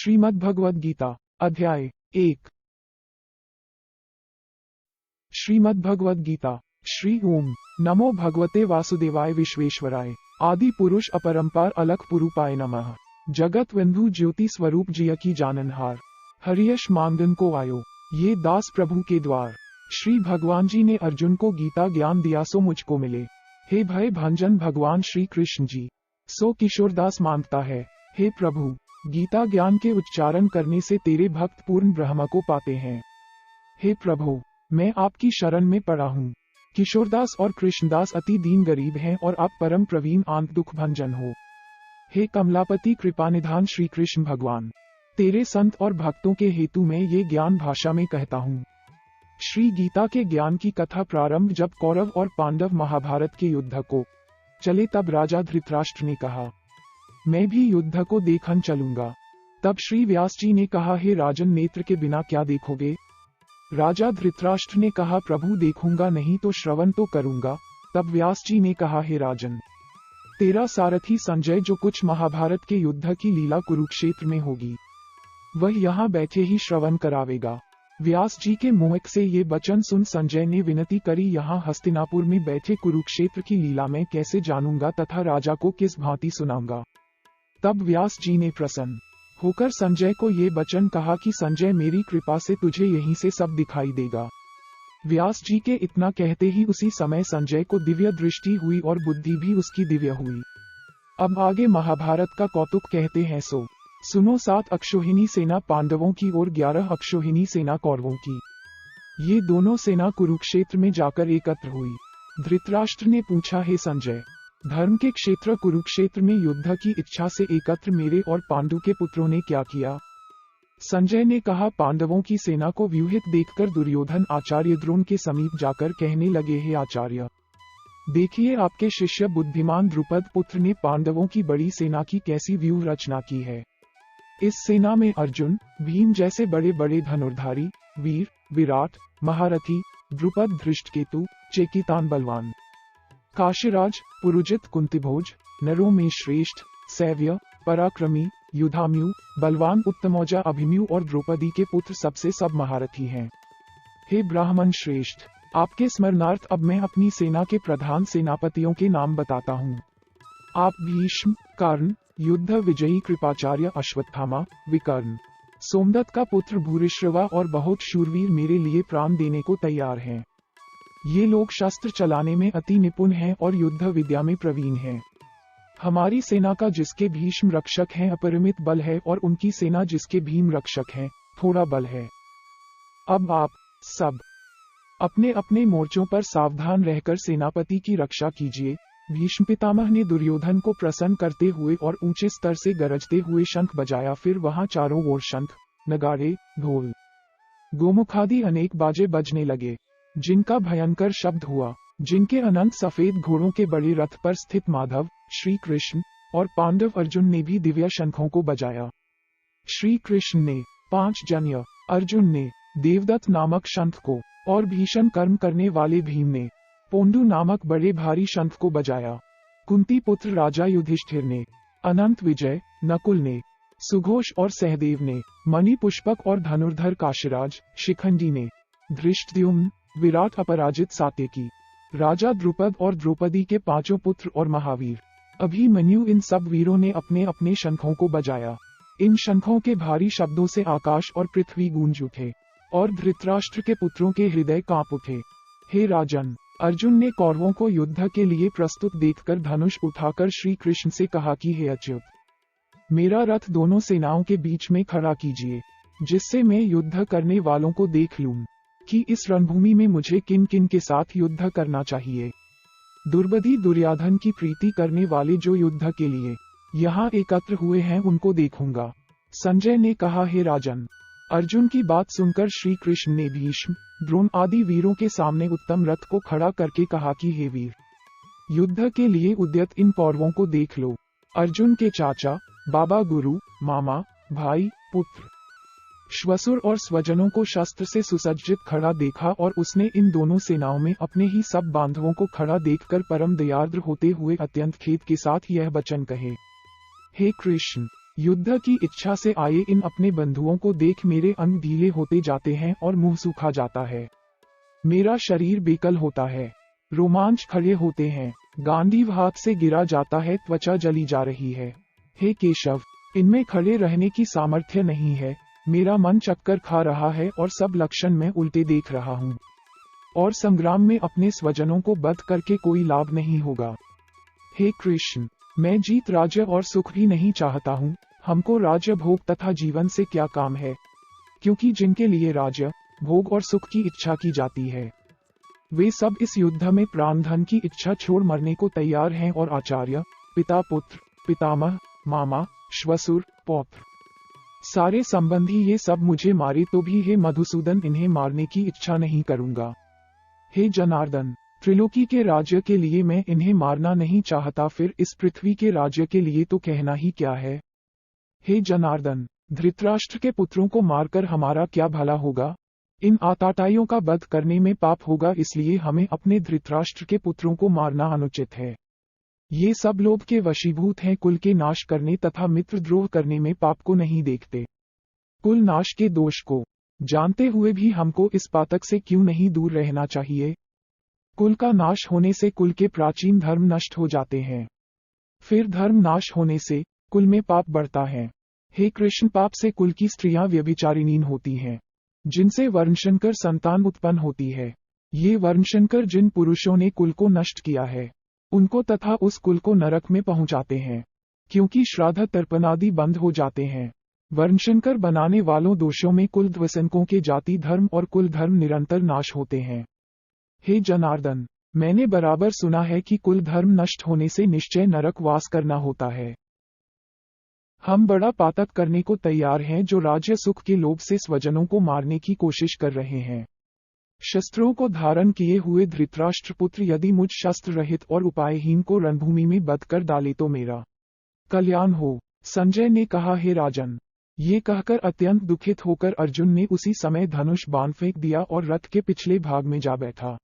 श्रीमद्भगवद गीता अध्याय 1। श्रीमद्भगवद गीता। श्री ओम नमो भगवते वासुदेवाय विश्वेश्वराय आदि पुरुष अपरंपार अलख पुरूपाय नमः। जगत बंधु ज्योति स्वरूप जिय की जाननहार हरियश मांगन को आयो ये दास प्रभु के द्वार। श्री भगवान जी ने अर्जुन को गीता ज्ञान दिया सो मुझको मिले। हे भय भंजन भगवान श्री कृष्ण जी सो किशोरदास मांगता है। हे प्रभु गीता ज्ञान के उच्चारण करने से तेरे भक्त पूर्ण ब्रह्म को पाते हैं। हे प्रभु मैं आपकी शरण में पड़ा हूँ। किशोरदास और कृष्णदास अति दीन गरीब हैं और आप परम प्रवीण आंत दुख भंजन हो। हे कमलापति कृपानिधान श्री कृष्ण भगवान तेरे संत और भक्तों के हेतु मैं ये ज्ञान भाषा में कहता हूँ। श्री गीता के ज्ञान की कथा प्रारंभ जब कौरव और पांडव महाभारत के युद्ध को चले तब राजा धृतराष्ट्र ने कहा मैं भी युद्ध को देखन चलूंगा। तब श्री व्यास जी ने कहा हे राजन नेत्र के बिना क्या देखोगे। राजा धृतराष्ट्र ने कहा प्रभु देखूंगा नहीं तो श्रवण तो करूंगा। तब व्यास जी ने कहा हे राजन तेरा सारथी संजय जो कुछ महाभारत के युद्ध की लीला कुरुक्षेत्र में होगी वह यहाँ बैठे ही श्रवण करावेगा। व्यास जी के मुंह से ये वचन सुन संजय ने विनती करी यहाँ हस्तिनापुर में बैठे कुरुक्षेत्र की लीला में कैसे जानूंगा तथा राजा को किस भांति सुनाऊंगा। तब व्यास जी ने प्रसन्न होकर संजय को ये वचन कहा कि संजय मेरी कृपा से तुझे यहीं से सब दिखाई देगा। व्यास जी के इतना कहते ही उसी समय संजय को दिव्य दृष्टि हुई और बुद्धि भी उसकी दिव्य हुई। अब आगे महाभारत का कौतुक कहते हैं सो सुनो। 7 अक्षौहिणी सेना पांडवों की और 11 अक्षौहिणी सेना कौरवों की। ये दोनों सेना कुरुक्षेत्र में जाकर एकत्र हुई। धृतराष्ट्र ने पूछा हे संजय धर्म के क्षेत्र कुरुक्षेत्र में युद्ध की इच्छा से एकत्र मेरे और पांडु के पुत्रों ने क्या किया। संजय ने कहा पांडवों की सेना को व्यूहित देखकर दुर्योधन आचार्य द्रोण के समीप जाकर कहने लगे हे आचार्य देखिए आपके शिष्य बुद्धिमान द्रुपद पुत्र ने पांडवों की बड़ी सेना की कैसी व्यूह रचना की है। इस सेना में अर्जुन भीम जैसे बड़े बड़े धनुर्धारी वीर विराट महारथी द्रुपद धृष्टकेतु चेकितान बलवान काशीराज पुरुजित कुंतीभोज नरों में श्रेष्ठ सैव्य पराक्रमी युधाम्यु बलवान उत्तमौजा अभिमन्यु और द्रौपदी के पुत्र सबसे सब महारथी हैं। हे ब्राह्मण श्रेष्ठ आपके स्मरणार्थ अब मैं अपनी सेना के प्रधान सेनापतियों के नाम बताता हूँ। आप भीष्म कर्ण युद्ध विजयी कृपाचार्य अश्वत्थामा विकर्ण सोमदत्त का पुत्र भूरिश्रवा और बहुत शूरवीर मेरे लिए प्राण देने को तैयार हैं। ये लोग शस्त्र चलाने में अति निपुण हैं और युद्ध विद्या में प्रवीण हैं। हमारी सेना का जिसके भीष्म रक्षक हैं अपरिमित बल है और उनकी सेना जिसके भीम रक्षक हैं थोड़ा बल है। अब आप सब अपने अपने मोर्चों पर सावधान रहकर सेनापति की रक्षा कीजिए। भीष्म पितामह ने दुर्योधन को प्रसन्न करते हुए और ऊंचे स्तर से गरजते हुए शंख बजाया। फिर वहां चारों ओर शंख नगाड़े ढोल गोमुखादि अनेक बाजे बजने लगे जिनका भयंकर शब्द हुआ। जिनके अनंत सफेद घोड़ों के बड़े रथ पर स्थित माधव श्री कृष्ण और पांडव अर्जुन ने भी दिव्य शंखों को बजाया। श्री कृष्ण ने 5 जन्य अर्जुन ने देवदत्त नामक शंख को और भीषण कर्म करने वाले भीम ने पोंडु नामक बड़े भारी शंख को बजाया। कुंती पुत्र राजा युधिष्ठिर ने अनंत विजय नकुल ने सुघोष और सहदेव ने मणि पुष्पक और धनुर्धर काशीराज शिखंडी ने धृष्टद्युम्न विराट अपराजित सात्यकी राजा द्रुपद और द्रौपदी के 5 पुत्र और महावीर अभिमन्यु इन सब वीरों ने अपने अपने शंखों को बजाया। इन शंखों के भारी शब्दों से आकाश और पृथ्वी गूंज उठे और धृतराष्ट्र के पुत्रों के हृदय कांप उठे। हे राजन अर्जुन ने कौरवों को युद्ध के लिए प्रस्तुत देखकर धनुष उठाकर श्री कृष्ण से कहा कि हे अच्युत मेरा रथ दोनों सेनाओं के बीच में खड़ा कीजिए जिससे मैं युद्ध करने वालों को देख लूं कि इस रणभूमि में मुझे किन किन के साथ युद्ध करना चाहिए। दुर्बधी दुर्योधन की प्रीति करने वाले जो युद्ध के लिए यहाँ एकत्र हुए हैं उनको देखूंगा। संजय ने कहा हे राजन अर्जुन की बात सुनकर श्री कृष्ण ने भीष्म द्रोण आदि वीरों के सामने उत्तम रथ को खड़ा करके कहा कि हे वीर युद्ध के लिए उद्यत इन कौरवों को देख लो। अर्जुन के चाचा बाबा गुरु मामा भाई पुत्र श्वसुर और स्वजनों को शस्त्र से सुसज्जित खड़ा देखा और उसने इन दोनों सेनाओं में अपने ही सब बांधवों को खड़ा देखकर परम दयार्द्र होते हुए अत्यंत खेद के साथ यह वचन कहे हे कृष्ण युद्ध की इच्छा से आए इन अपने बंधुओं को देख मेरे अंग ढीले होते जाते हैं और मुंह सूखा जाता है। मेरा शरीर बेकल होता है, रोमांच खड़े होते हैं, गांडीव हाथ से गिरा जाता है, त्वचा जली जा रही है। हे केशव, इनमें खड़े रहने की सामर्थ्य नहीं है। मेरा मन चक्कर खा रहा है और सब लक्षण मैं उल्टे देख रहा हूँ। और संग्राम में अपने स्वजनों को बध करके कोई लाभ नहीं होगा। हे कृष्ण, मैं जीत, राज्य और सुख भी नहीं चाहता हूँ। हमको राज्य, भोग तथा जीवन से क्या काम है, क्योंकि जिनके लिए राज्य, भोग और सुख की इच्छा की जाती है, वे सब इस युद्ध में प्राण धन की इच्छा छोड़ मरने को तैयार हैं। और आचार्य, पिता, पुत्र, पितामह, मामा, श्वशुर, पौत्र, सारे संबंधी ये सब मुझे मारे तो भी हे मधुसूदन, इन्हें मारने की इच्छा नहीं करूंगा। हे जनार्दन, त्रिलोकी के राज्य के लिए मैं इन्हें मारना नहीं चाहता, फिर इस पृथ्वी के राज्य के लिए तो कहना ही क्या है। हे जनार्दन, धृतराष्ट्र के पुत्रों को मारकर हमारा क्या भला होगा। इन आताताइयों का वध करने में पाप होगा, इसलिए हमें अपने धृतराष्ट्र के पुत्रों को मारना अनुचित है। ये सब लोभ के वशीभूत हैं, कुल के नाश करने तथा मित्रद्रोह करने में पाप को नहीं देखते। कुल नाश के दोष को जानते हुए भी हमको इस पातक से क्यों नहीं दूर रहना चाहिए। कुल का नाश होने से कुल के प्राचीन धर्म नष्ट हो जाते हैं, फिर धर्म नाश होने से कुल में पाप बढ़ता है। हे कृष्ण, पाप से कुल की स्त्रियां व्यभिचारिणी होती हैं, जिनसे वर्णशंकर संतान उत्पन्न होती है। ये वर्णशंकर जिन पुरुषों ने कुल को नष्ट किया है, उनको तथा उस कुल को नरक में पहुंचाते हैं, क्योंकि श्राद्ध तर्पण आदि बंद हो जाते हैं। वर्णशंकर बनाने वालों दोषों में कुल ध्वंसकों के जाति धर्म और कुल धर्म निरंतर नाश होते हैं। हे जनार्दन, मैंने बराबर सुना है कि कुल धर्म नष्ट होने से निश्चय नरक वास करना होता है। हम बड़ा पातक करने को तैयार हैं, जो राज्य सुख के लोभ से स्वजनों को मारने की कोशिश कर रहे हैं। शस्त्रों को धारण किए हुए धृतराष्ट्र पुत्र यदि मुझ शस्त्र रहित और उपायहीन को रणभूमि में बध कर डाले तो मेरा कल्याण हो। संजय ने कहा, हे राजन। ये कहकर अत्यंत दुखित होकर अर्जुन ने उसी समय धनुष बाण फेंक दिया और रथ के पिछले भाग में जा बैठा।